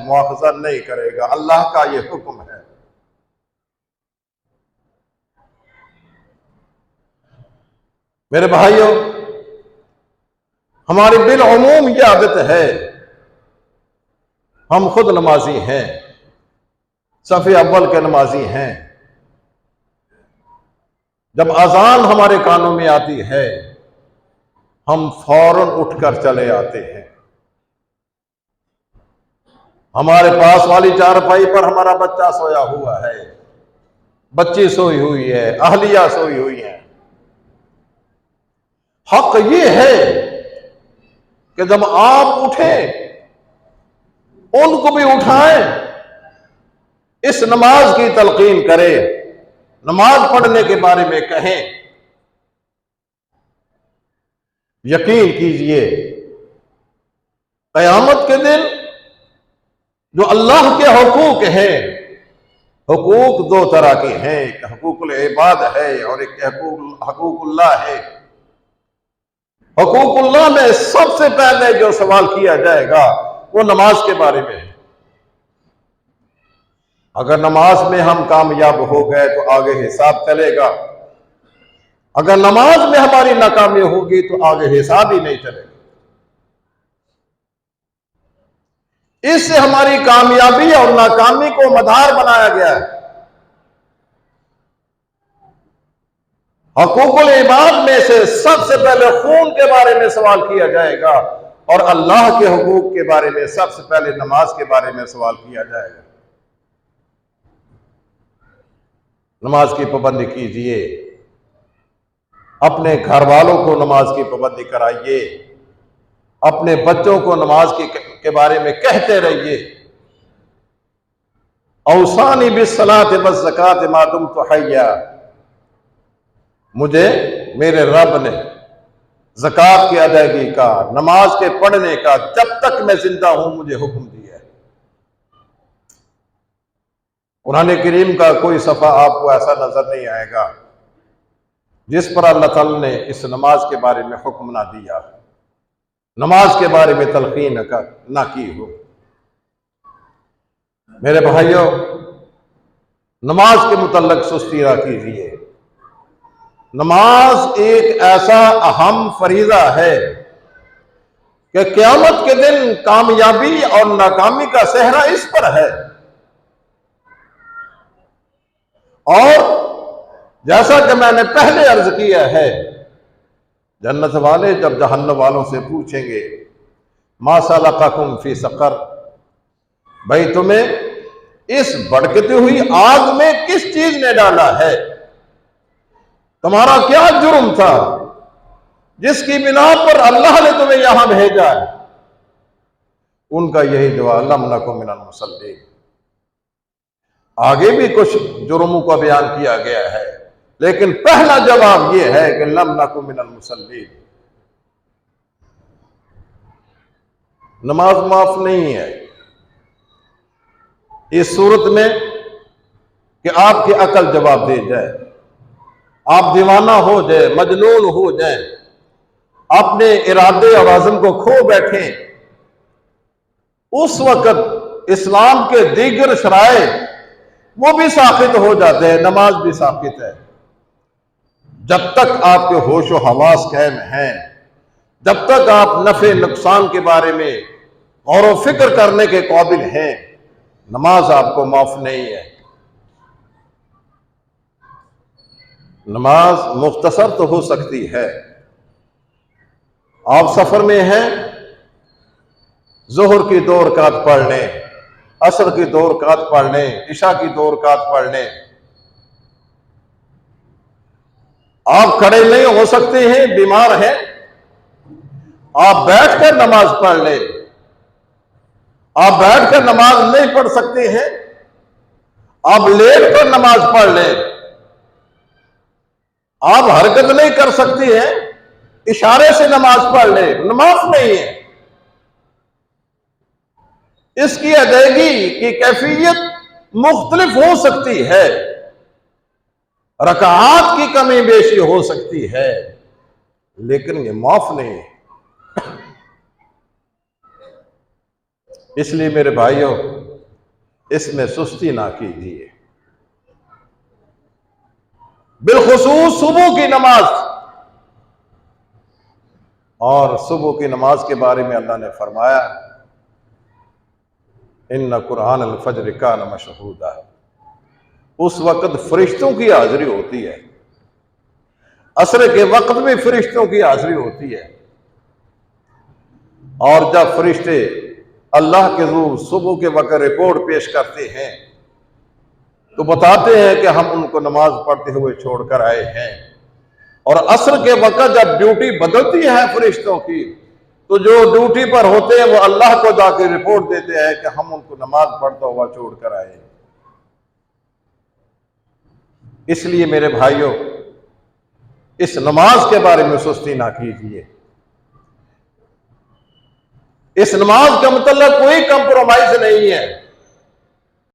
मुआखजा नहीं करेगा। अल्लाह का ये हुक्म है। मेरे भाइयों, हमारी बिलउमूम ये आदत है, हम खुद नमाजी हैं, सफ़े अव्वल के नमाजी हैं। जब अजान हमारे कानों में आती है, हम फौरन उठकर चले आते हैं। हमारे पास वाली चारपाई पर हमारा बच्चा सोया हुआ है, बच्ची सोई हुई है, अहलिया सोई हुई है। हक ये है कि जब आप उठें, उनको भी उठाएं, इस नमाज की तलकीन करें, नमाज पढ़ने के बारे में कहें। यकीन कीजिए, क़यामत के दिन जो अल्लाह के हुकूक हैं, हुकूक दो तरह के हैं, एक हुकूकुल इबाद है और एक हुकूकुल्लाह है। हुकूकुल्लाह में सबसे पहले जो सवाल किया जाएगा वो नमाज के बारे में है। अगर नमाज में हम कामयाब हो गए तो आगे हिसाब चलेगा, अगर नमाज में हमारी नाकामी होगी तो आगे हिसाब ही नहीं चलेगा। इससे हमारी कामयाबी और नाकामी को मदार बनाया गया है। हुकूकुल इबाद में से सबसे पहले खून के बारे में सवाल किया जाएगा और अल्लाह के हुकूक के बारे में सबसे पहले नमाज के बारे में सवाल किया जाएगा। नमाज की पाबंदी कीजिए, अपने घर वालों को नमाज की पाबंदी कराइए, अपने बच्चों को नमाज के बारे में कहते रहिए। औसानी बिस्सलात वज़्ज़कात मा दुम्तु हय्या, मुझे मेरे रब ने ज़कात की अदायगी का, नमाज के पढ़ने का जब तक मैं जिंदा हूं मुझे हुक्म दिया है। कुरान करीम का कोई सफ़ा आपको ऐसा नजर नहीं आएगा जिस पर अल्लाह ताला ने इस नमाज के बारे में हुक्म ना दिया, नमाज के बारे में तलकीन ना की हो। मेरे भाइयों, नमाज के मुतल्लक सुस्ती ना कीजिए। नमाज एक ऐसा अहम फरीजा है कि क़यामत के दिन कामयाबी और नाकामी का सेहरा इस पर है। और जैसा कि मैंने पहले अर्ज किया है, जन्नत वाले जब जहन्नम वालों से पूछेंगे मा सलकाकुम फी सकर, भाई तुम्हें इस भड़कती हुई आग में किस चीज ने डाला है, तुम्हारा क्या जुर्म था जिसकी बिना पर अल्लाह ने तुम्हें यहां भेजा है। उनका यही जवाब लम नकु मिनल मुसल्लीन। आगे भी कुछ जुर्मों का बयान किया गया है, लेकिन पहला जवाब यह है कि लम नकु मिनल मुसल्लीन। नमाज माफ नहीं है इस सूरत में कि आपकी अकल जवाब दे जाए, आप दीवाना हो जाए, मजनून हो जाए, अपने इरादे और आज़म को खो बैठे। उस वक्त इस्लाम के दीगर शराए वो भी साकित हो जाते हैं, नमाज भी साकित है। जब तक आपके होश व हवास कायम हैं, जब तक आप नफे नुकसान के बारे में गौर व फिक्र करने के काबिल हैं, नमाज आपको माफ नहीं है। नमाज मुख्तसर तो हो सकती है, आप सफर में हैं, जोहर की 2 रकात पढ़ लें, असर की 2 रकात पढ़ लें, इशा की 2 रकात पढ़ लें। आप खड़े नहीं हो सकते हैं, बीमार हैं, आप बैठकर नमाज पढ़ लें। आप बैठकर नमाज नहीं पढ़ सकते हैं, आप लेटकर नमाज पढ़ लें। आप हरकत नहीं कर सकते हैं, इशारे से नमाज पढ़ लें, नमाज नहीं है। इसकी अदायगी की कैफियत मुख्तलिफ हो सकती है, रकात की कमी बेशी हो सकती है, लेकिन ये माफ नहीं है। इसलिए मेरे भाइयों, इसमें सुस्ती ना कीजिए। बिलखुसूस सुबह की नमाज, और सुबह की नमाज के बारे में अल्लाह ने फरमाया इन्ना कुरान अल फज्र कान मशहूदा, उस वक्त फरिश्तों की हाजिरी होती है, असर के वक्त में फरिश्तों की हाजिरी होती है। और जब फरिश्ते अल्लाह के हुजूर सुबह के वक्त रिपोर्ट पेश करते हैं तो बताते हैं कि हम उनको नमाज पढ़ते हुए छोड़कर आए हैं। और असर के वक्त जब ड्यूटी बदलती है फरिश्तों की, तो जो ड्यूटी पर होते हैं वो अल्लाह को जाकर रिपोर्ट देते हैं कि हम उनको नमाज पढ़ता हुआ छोड़कर आए। इसलिए मेरे भाइयों, इस नमाज के बारे में सुस्ती ना कीजिए। इस नमाज का मतलब कोई कंप्रोमाइज नहीं है।